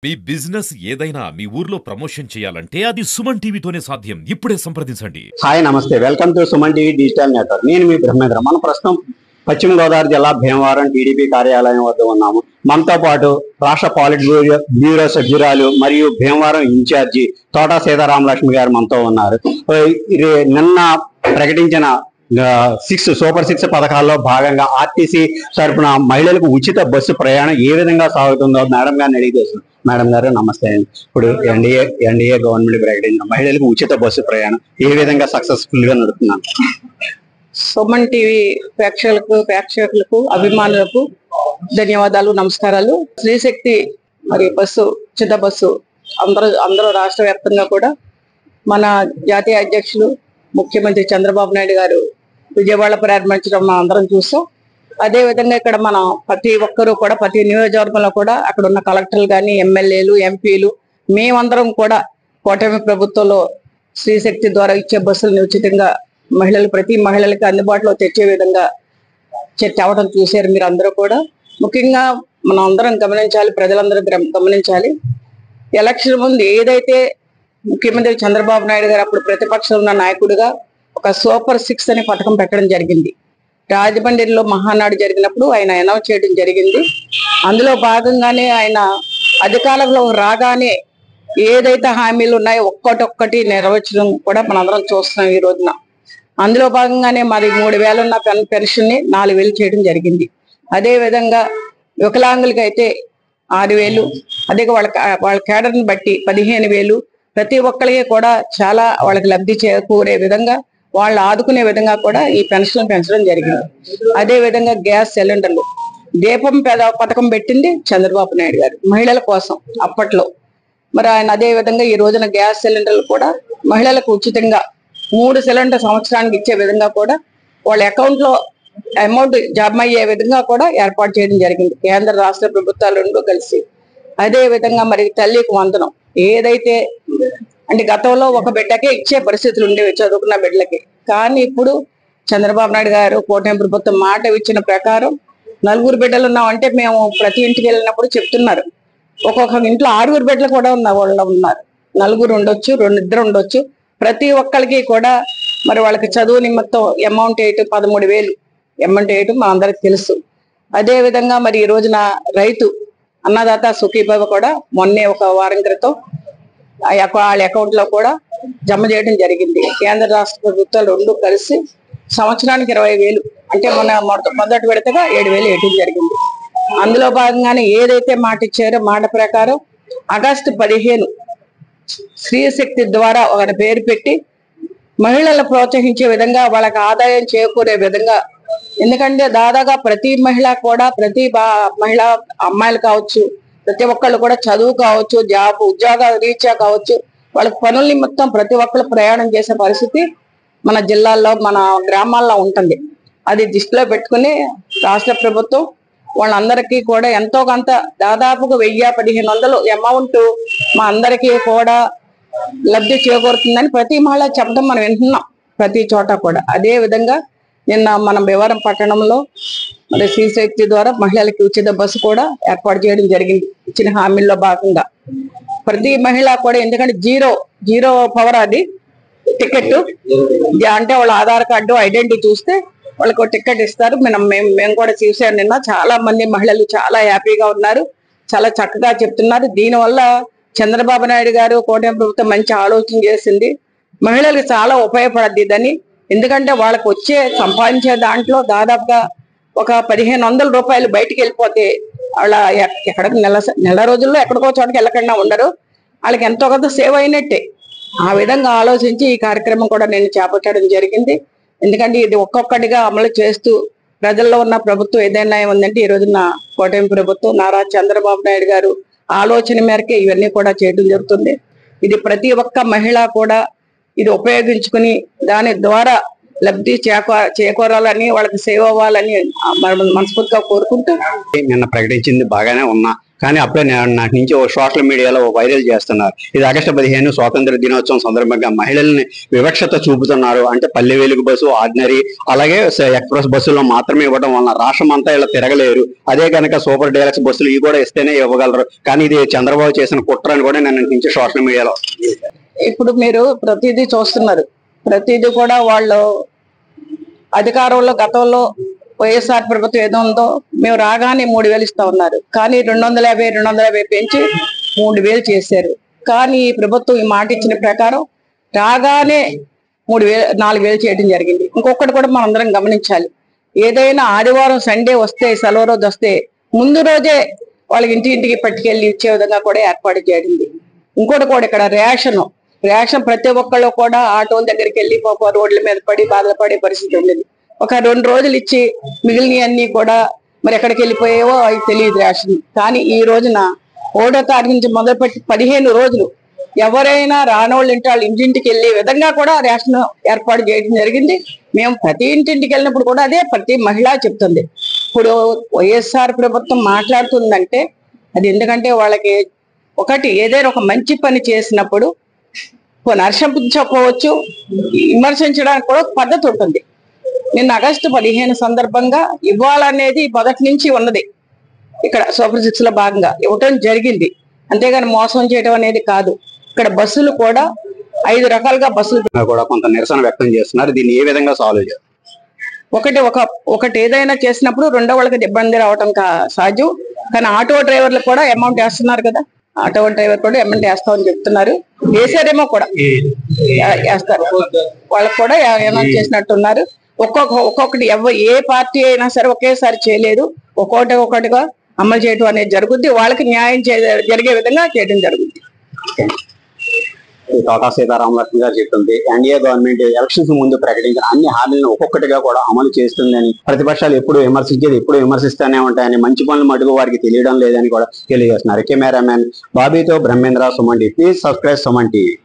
మీ business ఏదైనా మీ ఊర్లో promotion చేయాలంటే అది సుమన్ టీవీతోనే సాధ్యం. ఇప్పుడే సంప్రదించండి. హాయ్ నమస్తే, welcome to Suman TV digital network. నేను మీ బ్రహ్మేంద్ర. మన ప్రస్తుతం పశ్చిమ గోదావరి జిల్లా భీమవరం టీడీపీ కార్యాలయం వద్ద ఉన్నాము. మనతో పాటు రాష్ట్ర పాలిట్ బ్యూరో సభ్యురాలు మరియు భీమవరం ఇన్ఛార్జి తోటా సీతారామలక్ష్మి గారు మనతో ఉన్నారు. నిన్న ప్రకటించిన 6 సూపర్ 6 పథకాల్లో భాగంగా ఆర్టీసీ తరఫున మహిళలకు ఉచిత బస్సు ప్రయాణం ఏ విధంగా సాగుతుందో మేడం గారిని అడిగి తెలుసు. మేడం గారు నమస్తే అండి. ఇప్పుడు ఎన్డీఏ గవర్నమెంట్ ప్రకటించిన మహిళలకు ఉచిత బస్సు ప్రయాణం ఏ విధంగా సక్సెస్ఫుల్ గా నడుపుతున్నాను? సుమన్ టీవీ ప్రేక్షకులకు అభిమానులకు ధన్యవాదాలు, నమస్కారాలు. స్త్రీశక్తి మరి ఉచిత బస్సు అందరూ రాష్ట్ర వ్యాప్తంగా కూడా మన జాతీయ అధ్యక్షులు ముఖ్యమంత్రి చంద్రబాబు నాయుడు గారు విజయవాడ ప్రారంభించడం మనం అందరం చూస్తాం. అదే విధంగా ఇక్కడ మనం ప్రతి ఒక్కరూ కూడా ప్రతి నియోజకవర్గంలో కూడా అక్కడ ఉన్న కలెక్టర్లు కానీ, ఎమ్మెల్యేలు, ఎంపీలు మేమందరం కూడా కూటమి ప్రభుత్వంలో స్త్రీశక్తి ద్వారా ఇచ్చే బస్సులను ఉచితంగా ప్రతి మహిళలకి అందుబాటులో తెచ్చే విధంగా తేవడం చూశారు మీరు అందరూ కూడా. ముఖ్యంగా మనం అందరం గమనించాలి, ప్రజలందరూ గమనించాలి. ఎలక్షన్ ముందు ఏదైతే ముఖ్యమంత్రి చంద్రబాబు నాయుడు గారు అప్పుడు ప్రతిపక్షంలో ఉన్న నాయకుడిగా ఒక సూపర్ 6 అనే పథకం పెట్టడం జరిగింది. రాజమండ్రిలో మహానాడు జరిగినప్పుడు ఆయన అనౌన్స్ చేయడం జరిగింది. అందులో భాగంగానే ఆయన అధికారంలో రాగానే ఏదైతే హామీలు ఉన్నాయో ఒక్కటి నెరవేర్చడం కూడా మనందరం చూస్తున్నాం ఈ రోజున. అందులో భాగంగానే మరి 3,000 ఉన్న పెన్షన్ ని 4,000 చేయడం జరిగింది. అదే విధంగా వికలాంగులకి అయితే 6,000, అదే వాళ్ళ కేడర్ని బట్టి 15,000 ప్రతి ఒక్కరికి కూడా చాలా వాళ్ళకి లబ్ధి చేకూరే విధంగా వాళ్ళు ఆదుకునే విధంగా కూడా ఈ పెన్షన్ పెంచడం జరిగింది. అదే విధంగా గ్యాస్ సిలిండర్లు దీపం పథకం పెట్టింది చంద్రబాబు నాయుడు గారు మహిళల కోసం అప్పట్లో. మరి ఆయన అదే విధంగా ఈ రోజున గ్యాస్ సిలిండర్లు కూడా మహిళలకు ఉచితంగా 3 సిలిండర్ సంవత్సరానికి ఇచ్చే విధంగా కూడా వాళ్ళ అకౌంట్ లో అమౌంట్ జమ అయ్యే విధంగా కూడా ఏర్పాటు చేయడం జరిగింది కేంద్ర రాష్ట్ర ప్రభుత్వాలు రెండు కలిసి. అదే విధంగా మరి తల్లికి వందనం ఏదైతే అంటే గతంలో ఒక బిడ్డకే ఇచ్చే పరిస్థితులు ఉండేవి చదువుకున్న బిడ్డలకి. కానీ ఇప్పుడు చంద్రబాబు నాయుడు గారు కూటమి ప్రభుత్వం మాట ఇచ్చిన ప్రకారం 4 బిడ్డలు ఉన్నామంటే మేము ప్రతి ఇంటికి వెళ్ళినప్పుడు చెప్తున్నారు. ఒక్కొక్క ఇంట్లో 6 బిడ్డలు కూడా వాళ్ళు ఉన్నారు. 4 ఉండొచ్చు, 2 ఉండొచ్చు. ప్రతి ఒక్కరికి కూడా మరి వాళ్ళకి చదువు నిమిత్తం అమౌంట్ 13,000 అమౌంట్ వేయటం మా అందరికి తెలుసు. అదే విధంగా మరి ఈ రోజున రైతు అన్నదాత సుఖీభవ కూడా మొన్నే ఒక వారం క్రితం వాళ్ళ అకౌంట్ లో కూడా జమ చేయడం జరిగింది. కేంద్ర రాష్ట్ర ప్రభుత్వాలు రెండు కలిసి సంవత్సరానికి 20,000 అంటే మొదటి విడతగా 7,000 వేయడం జరిగింది. అందులో భాగంగానే ఏదైతే మాట ఇచ్చారో మాట ప్రకారం ఆగస్టు 15 స్త్రీశక్తి ద్వారా ఒక పేరు పెట్టి మహిళలను ప్రోత్సహించే విధంగా వాళ్ళకి ఆదాయం చేకూరే విధంగా. ఎందుకంటే దాదాగా ప్రతి మహిళ కూడా మహిళ అమ్మాయిలు కావచ్చు, ప్రతి ఒక్కళ్ళు కూడా చదువు కావచ్చు, ఉద్యోగ రీత్యా కావచ్చు, వాళ్ళకి పనుల నిమిత్తం ప్రతి ఒక్కళ్ళు ప్రయాణం చేసే పరిస్థితి మన జిల్లాల్లో మన గ్రామాల్లో ఉంటుంది. అది దృష్టిలో పెట్టుకుని రాష్ట్ర ప్రభుత్వం వాళ్ళందరికీ కూడా ఎంతో కొంత దాదాపుగా 1,000-1,500 అమౌంట్ మా అందరికీ కూడా లబ్ధి చేకూరుతుందని ప్రతి మహిళ చెప్పడం మనం వింటున్నాం ప్రతి చోట కూడా. అదే విధంగా నిన్న మన భీమవరం పట్టణంలో మరి స్త్రీశక్తి ద్వారా మహిళలకి ఉచిత బస్సు కూడా ఏర్పాటు చేయడం జరిగింది. ఇచ్చిన హామీల్లో భాగంగా ప్రతి మహిళ కూడా, ఎందుకంటే జీరో పవర్ అది టికెట్ అంటే వాళ్ళ ఆధార్ కార్డు ఐడెంటిటీ చూస్తే వాళ్ళకి ఒక టికెట్ ఇస్తారు. మేము కూడా చూసాం నిన్న. చాలా మంది మహిళలు చాలా హ్యాపీగా ఉన్నారు, చాలా చక్కగా చెప్తున్నారు. దీనివల్ల చంద్రబాబు నాయుడు గారు కూటమి ప్రభుత్వం మంచి ఆలోచన చేసింది. మహిళలకు చాలా ఉపయోగపడద్ది ఇదని. ఎందుకంటే వాళ్ళకి సంపాదించే దాంట్లో దాదాపుగా ఒక 1,500 రూపాయలు బయటికి వెళ్ళిపోతే వాళ్ళ ఎక్కడికి నెల రోజుల్లో ఎక్కడికో చోటకి వెళ్ళకుండా ఉండరు. వాళ్ళకి ఎంతో కొంత సేవ్ అయినట్టే. ఆ విధంగా ఆలోచించి ఈ కార్యక్రమం కూడా నేను చేపట్టడం జరిగింది. ఎందుకంటే ఇది ఒక్కొక్కటిగా అమలు చేస్తూ ప్రజల్లో ఉన్న ప్రభుత్వం ఏదైనా ఉందంటే ఈ రోజున కూటమి ప్రభుత్వం నారా చంద్రబాబు నాయుడు గారు ఆలోచన మేరకే ఇవన్నీ కూడా చేయడం జరుగుతుంది. ఇది ప్రతి ఒక్క మహిళ కూడా ఇది ఉపయోగించుకుని దాని ద్వారా లబ్ధి చేకూరాలని, వాళ్ళకి సేవ్ అవ్వాలని మనస్ఫూర్తిగా కోరుకుంటూ. నిన్న ప్రకటించింది బాగానే ఉన్నా కానీ అప్పుడే నాకు నుంచి ఓ సోషల్ మీడియాలో వైరల్ చేస్తున్నారు. ఇది ఆగస్టు 15 స్వాతంత్ర దినోత్సవం సందర్భంగా మహిళల్ని వివక్షత చూపుతున్నారు. అంటే పల్లె వెలుగు బస్సు, ఆర్డినరీ, అలాగే ఎక్స్ప్రెస్ బస్సుల్లో మాత్రమే ఇవ్వడం వలన రాష్ట్రం అంతా ఇలా తిరగలేరు. అదే కనుక సూపర్ డీలక్స్ బస్సులు ఇవి కూడా ఇస్తేనే ఇవ్వగలరు. కానీ ఇది చంద్రబాబు చేసిన కుట్ర అని కూడా నేను నుంచి సోషల్ మీడియాలో. ఇప్పుడు మీరు ప్రతిదీ చూస్తున్నారు, ప్రతిదీ కూడా వాళ్ళు అధికారంలో గతంలో వైఎస్ఆర్ ప్రభుత్వం ఏదో ఉందో మేము రాగానే 3,000 ఇస్తా ఉన్నారు. కానీ 250 పెంచి 3,000 చేశారు. కానీ ఈ ప్రభుత్వం ఈ మాట ఇచ్చిన ప్రకారం రాగానే 4,000 చేయడం జరిగింది. ఇంకొకటి కూడా మనం అందరం గమనించాలి. ఏదైనా ఆదివారం సండే వస్తే, సెలవు రోజు వస్తే ముందు రోజే వాళ్ళకి ఇంటికి పట్టుకెళ్ళి ఇచ్చే విధంగా కూడా ఏర్పాటు చేయడింది. ఇంకోటి కూడా ఇక్కడ రేషన్ ప్రతి ఒక్కళ్ళు కూడా ఆటోల దగ్గరికి వెళ్ళి రోడ్ల మీద పడి బాధపడే పరిస్థితి ఉండేది. ఒక 2 రోజులు ఇచ్చి మిగిలినవన్నీ కూడా మరి ఎక్కడికి వెళ్ళిపోయావో అవి తెలియదు రేషన్. కానీ ఈ రోజున 1వ తారీఖు నుంచి మొదలుపెట్టి 15 రోజులు ఎవరైనా రానోళ్ళు వాళ్ళు ఇంటింటికి వెళ్ళే విధంగా కూడా రేషన్ ఏర్పాటు చేయడం జరిగింది. మేము ప్రతి ఇంటింటికి వెళ్ళినప్పుడు కూడా అదే ప్రతి మహిళ చెప్తుంది. ఇప్పుడు వైఎస్ఆర్ ప్రభుత్వం మాట్లాడుతుందంటే అది ఎందుకంటే వాళ్ళకి ఒకటి ఏదైనా ఒక మంచి పని చేసినప్పుడు హర్షించకపోవచ్చు, విమర్శించడానికి కూడా ఒక పద్ధతి ఉంటుంది. నిన్న ఆగస్టు 15 సందర్భంగా ఇవ్వాలనేది మొదటి నుంచి ఉన్నది. ఇక్కడ సూపర్ 6 లో భాగంగా ఇవ్వటం జరిగింది. అంతేగాని మోసం చేయడం అనేది కాదు. ఇక్కడ బస్సులు కూడా 5 రకాలుగా బస్సులు కూడా కొంత నిరసన వ్యక్తం చేస్తున్నారు. దీన్ని ఏ విధంగా సాల్వ్ చేయాలి? ఒకటి ఏదైనా చేసినప్పుడు రెండో వాళ్ళకి ఇబ్బంది రావటం సహజం. కానీ ఆటో డ్రైవర్లు కూడా అమౌంట్ వేస్తున్నారు కదా, ఆటో డ్రైవర్ కూడా అమౌంట్ వేస్తామని చెప్తున్నారు. వేసారేమో కూడా వేస్తారు, వాళ్ళకి కూడా అమౌంట్ చేసినట్టున్నారు. ఒక్కొక్కటి ఏ పార్టీ అయినా సరే ఒకేసారి చేయలేదు. ఒక్కొక్కటిగా అమలు చేయడం అనేది జరుగుద్ది. వాళ్ళకి న్యాయం జరిగే విధంగా చేయడం జరుగుద్ది. తోటా సీతారామలక్ష్మి గారు చెప్తుంది, ఎన్డీఏ గవర్నమెంట్ ఎలక్షన్స్ ముందు ప్రకటించిన అన్ని హామీలను ఒక్కొక్కటిగా కూడా అమలు చేస్తుందని, ప్రతిపక్షాలు ఎప్పుడు విమర్శిస్తూనే ఉంటాయని, మంచి పనులు మటుకు వారికి తెలియడం లేదని కూడా తెలియజేస్తున్నారు. కెమెరామెన్ బాబీతో Brahmendra, Suman TV. Please subscribe Suman TV.